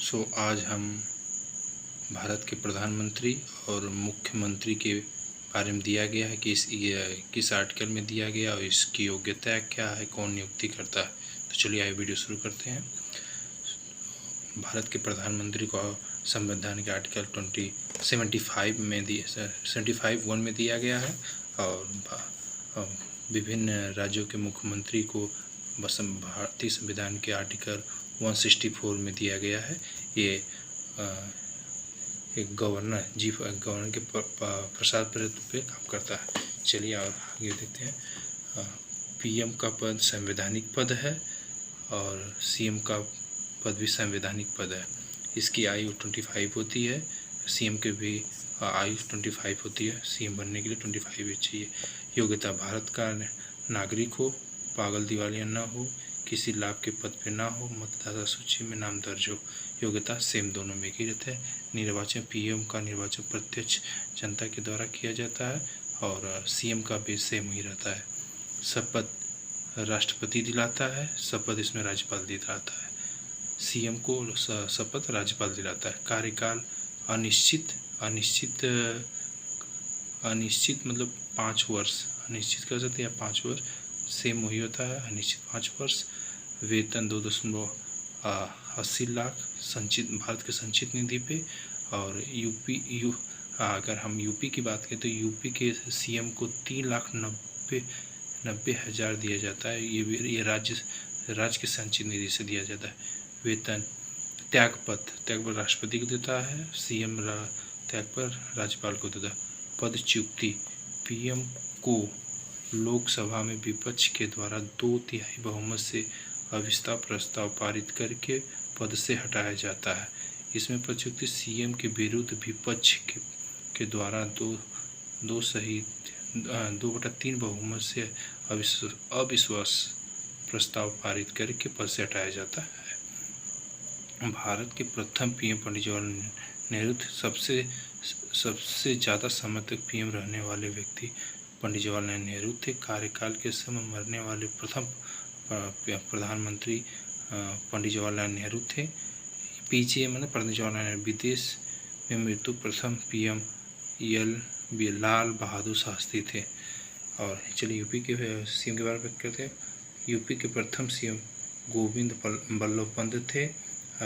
आज हम भारत के प्रधानमंत्री और मुख्यमंत्री के बारे में दिया गया है कि किस आर्टिकल में दिया गया और इसकी योग्यता क्या है, कौन नियुक्ति करता है। तो चलिए आइए वीडियो शुरू करते हैं। भारत के प्रधानमंत्री को संविधान के आर्टिकल 75 में 75(1) में दिया गया है और विभिन्न राज्यों के मुख्यमंत्री को भारतीय संविधान के आर्टिकल 164 में दिया गया है। ये एक गवर्नर के प्रसाद पर काम करता है। चलिए और आगे देखते हैं। पीएम का पद संवैधानिक पद है और सीएम का पद भी संवैधानिक पद है। इसकी आयु 25 होती है। सीएम के भी आयु 25 होती है। सीएम बनने के लिए 25 चाहिए। योग्यता भारत का नागरिक हो, पागल दिवालिया न हो, किसी लाभ के पद पे ना हो, मतदाता सूची में नाम दर्ज हो। योग्यता सेम दोनों में की रहता है। निर्वाचन पीएम का निर्वाचन प्रत्यक्ष जनता के द्वारा किया जाता है और सीएम का भी सेम ही रहता है। शपथ राष्ट्रपति दिलाता है, शपथ इसमें राज्यपाल दिलाता है। सीएम को शपथ राज्यपाल दिलाता है। कार्यकाल अनिश्चित मतलब 5 वर्ष, अनिश्चित कर सकते हैं 5 वर्ष, सेम वही होता है। अनिश्चित 5 वर्ष। वेतन 2.80 लाख संचित भारत के संचित निधि पे। और अगर हम यूपी की बात करें तो यूपी के सीएम को 3,90,000 दिया जाता है। ये राज्य के संचित निधि से दिया जाता है। वेतन त्यागपत्र राष्ट्रपति को देता है। सीएम त्यागपत्र राज्यपाल को देता है। पदच्युति पीएम को लोकसभा में विपक्ष के द्वारा 2/3 बहुमत से अविश्वास प्रस्ताव पारित करके पद से हटाया जाता है। इसमें पदच्युति सीएम के विरुद्ध विपक्ष के द्वारा 2/3 बहुमत से अविश्वास प्रस्ताव पारित करके पद से हटाया जाता है। भारत के प्रथम पीएम पंडित जवाहरलाल नेहरू सबसे ज़्यादा समय तक पीएम रहने वाले व्यक्ति पंडित जवाहरलाल नेहरू थे। कार्यकाल के समय मरने वाले प्रथम प्रधानमंत्री पंडित जवाहरलाल नेहरू थे। पीछे मतलब पंडित जवाहरलाल नेहरू। विदेश में मृत्यु प्रथम पीएम लाल बहादुर शास्त्री थे। और चलिए यूपी के सीएम के बारे में बात करते हैं। यूपी के प्रथम सीएम गोविंद बल्लभ पंत थे।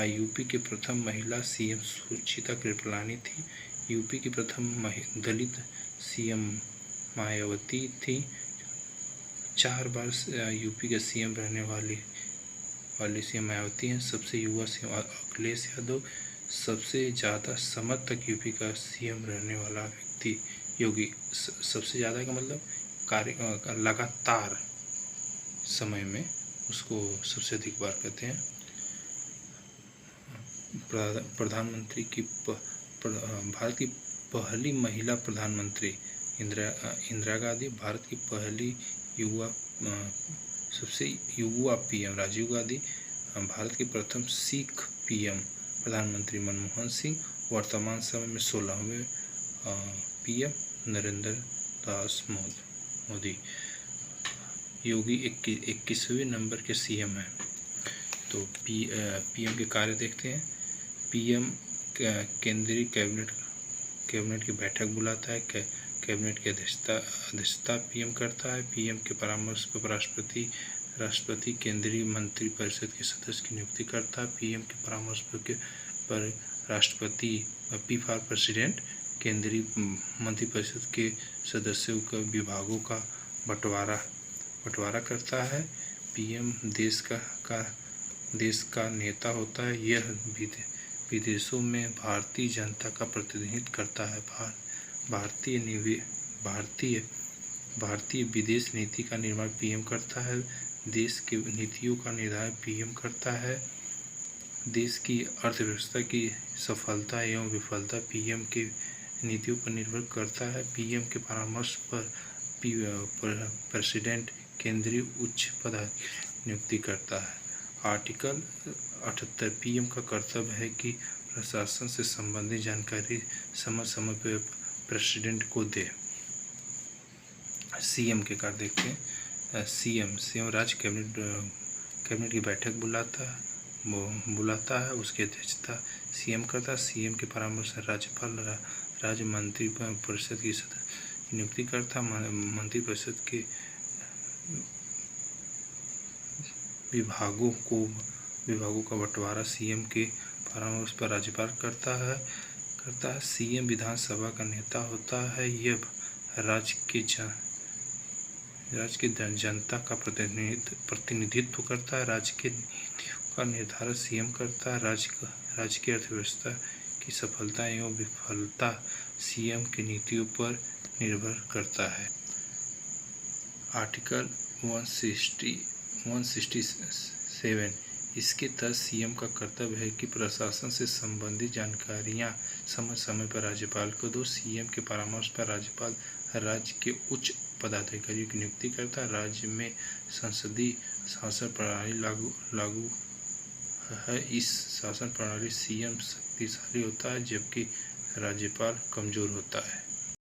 यूपी के प्रथम महिला सीएम सुचित्रा कृपलानी थी। यूपी की प्रथम दलित सीएम मायावती थी। 4 बार यूपी के सीएम रहने वाली सीएम मायावती हैं। सबसे युवा सीएम अखिलेश यादव। सबसे ज़्यादा समय तक यूपी का सीएम रहने वाला व्यक्ति योगी। सबसे ज़्यादा का मतलब लगातार समय में उसको सबसे अधिक बार कहते हैं। प्रधानमंत्री की भारत की पहली महिला प्रधानमंत्री इंदिरा गांधी। भारत की पहली सबसे युवा पीएम राजीव गांधी। भारत के प्रथम सिख पीएम प्रधानमंत्री मनमोहन सिंह। वर्तमान समय में 16वें पीएम नरेंद्र दास मोदी। योगी 21वें नंबर के सीएम हैं। तो पीएम के कार्य देखते हैं। पीएम केंद्रीय कैबिनेट की बैठक बुलाता है। कैबिनेट की अध्यक्षता पीएम करता है। पीएम के परामर्श पर राष्ट्रपति केंद्रीय मंत्री परिषद के सदस्य की नियुक्ति करता है। पीएम के परामर्श पर राष्ट्रपति फॉर प्रेसिडेंट केंद्रीय मंत्रिपरिषद के सदस्यों का विभागों का बंटवारा करता है। पीएम देश का नेता होता है। यह विदेशों में भारतीय जनता का प्रतिनिधित्व करता है। भारतीय विदेश नीति का निर्माण पीएम करता है। देश की नीतियों का निर्धारण पीएम करता है। देश की अर्थव्यवस्था की सफलता एवं विफलता पीएम के नीतियों पर निर्भर करता है। पीएम के परामर्श पर प्रेसिडेंट केंद्रीय उच्च पदाधिकारी नियुक्ति करता है। आर्टिकल 78 पीएम का कर्तव्य है कि प्रशासन से संबंधित जानकारी समय समय पर प्रेसिडेंट को दे। सीएम के कार्य देखते हैं। सीएम राज्य कैबिनेट की बैठक बुलाता है। बुलाता है, उसकी अध्यक्षता सीएम करता है। सीएम के परामर्श से राज्यपाल राज्य मंत्री परिषद की नियुक्ति करता है। मंत्रिपरिषद के विभागों का बंटवारा सीएम के परामर्श पर राज्यपाल करता है। सीएम विधानसभा का नेता होता है। यह राज्य की जनता का प्रतिनिधित्व करता है। राज्य के नीतियों का निर्धारण सीएम करता है। राज्य की अर्थव्यवस्था की सफलता एवं विफलता सीएम की नीतियों पर निर्भर करता है। आर्टिकल 167 इसके तहत सीएम का कर्तव्य है कि प्रशासन से संबंधित जानकारियां समय समय पर राज्यपाल को दो। सीएम के परामर्श पर राज्यपाल राज्य के उच्च पदाधिकारियों की नियुक्ति करता है। राज्य में संसदीय शासन प्रणाली लागू है। इस शासन प्रणाली सीएम शक्तिशाली होता है जबकि राज्यपाल कमजोर होता है।